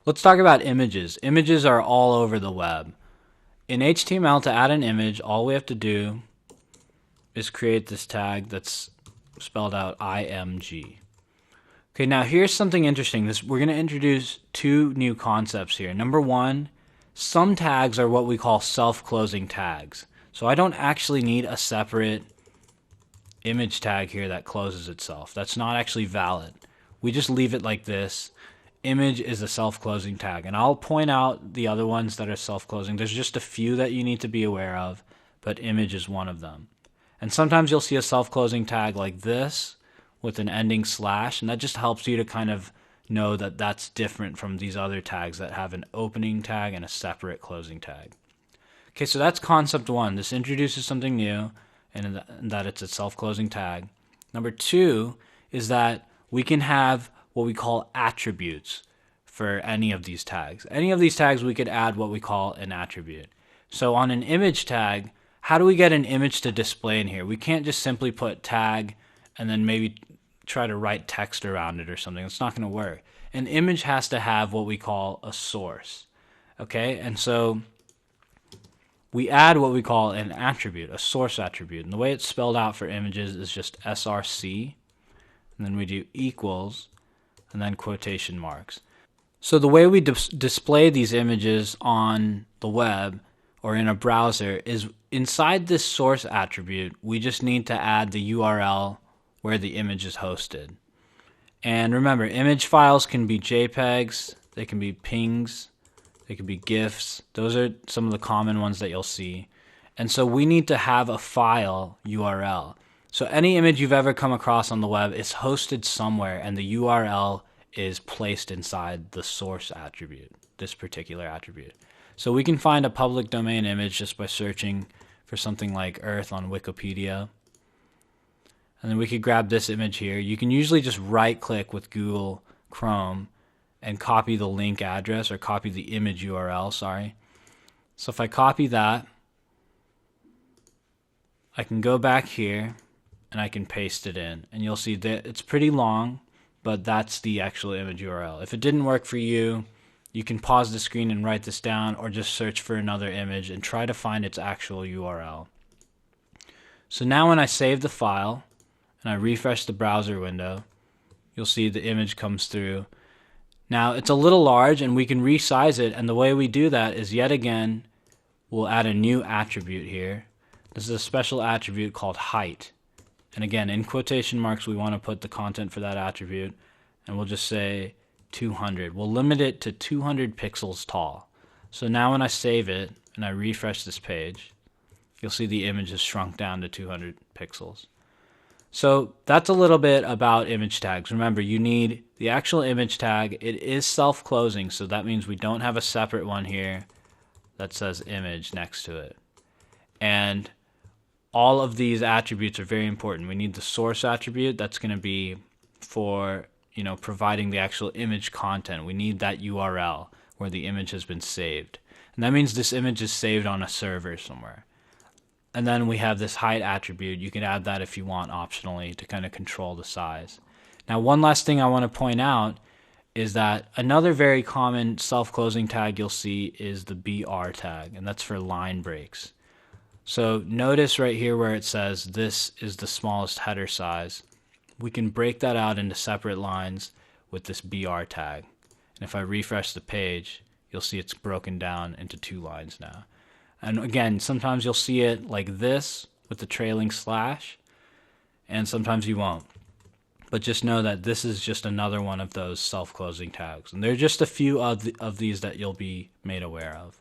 Let's talk about images. Images are all over the web. In HTML, to add an image, all we have to do is create this tag that's spelled out img. Okay, now here's something interesting. We're going to introduce two new concepts here. Number one, some tags are what we call self-closing tags. So I don't actually need a separate image tag here that closes itself. That's not actually valid. We just leave it like this. Image is a self-closing tag, and I'll point out the other ones that are self-closing. There's just a few that you need to be aware of, but image is one of them. And sometimes you'll see a self-closing tag like this with an ending slash, and that just helps you to kind of know that that's different from these other tags that have an opening tag and a separate closing tag. Okay, so that's concept one. This introduces something new, and that it's a self-closing tag. Number two is that we can have what we call attributes for any of these tags. Any of these tags we could add what we call an attribute. So on an image tag, how do we get an image to display in here? We can't just simply put tag and then maybe try to write text around it or something. It's not going to work. An image has to have what we call a source. Okay, and so we add what we call an attribute, a source attribute. And the way it's spelled out for images is just src, and then we do equals, and then quotation marks. So the way we display these images on the web or in a browser is inside this source attribute, we just need to add the URL where the image is hosted. And remember, image files can be JPEGs, they can be PNGs, they can be GIFs. Those are some of the common ones that you'll see. And so we need to have a file URL. So any image you've ever come across on the web is hosted somewhere, and the URL is placed inside the source attribute, this particular attribute. So we can find a public domain image just by searching for something like Earth on Wikipedia. And then we could grab this image here. You can usually just right-click with Google Chrome and copy the link address, or copy the image URL, sorry. So if I copy that, I can go back here and I can paste it in. And you'll see that it's pretty long, but that's the actual image URL. If it didn't work for you, you can pause the screen and write this down, or just search for another image and try to find its actual URL. So now when I save the file and I refresh the browser window, you'll see the image comes through. Now it's a little large and we can resize it, and the way we do that is, yet again, we'll add a new attribute here. This is a special attribute called height. And again, in quotation marks, we want to put the content for that attribute, and we'll just say 200. We'll limit it to 200 pixels tall. So now when I save it and I refresh this page, you'll see the image is shrunk down to 200 pixels. So that's a little bit about image tags. Remember, you need the actual image tag. It is self-closing, so that means we don't have a separate one here that says image next to it. And all of these attributes are very important. We need the source attribute. That's going to be for, providing the actual image content. We need that URL where the image has been saved. And that means this image is saved on a server somewhere. And then we have this height attribute. You can add that if you want optionally to kind of control the size. Now, one last thing I want to point out is that another very common self-closing tag you'll see is the BR tag, and that's for line breaks. So notice right here where it says this is the smallest header size. We can break that out into separate lines with this BR tag. And if I refresh the page, you'll see it's broken down into 2 lines now. And again, sometimes you'll see it like this with the trailing slash, and sometimes you won't. But just know that this is just another one of those self-closing tags. And there are just a few of these that you'll be made aware of.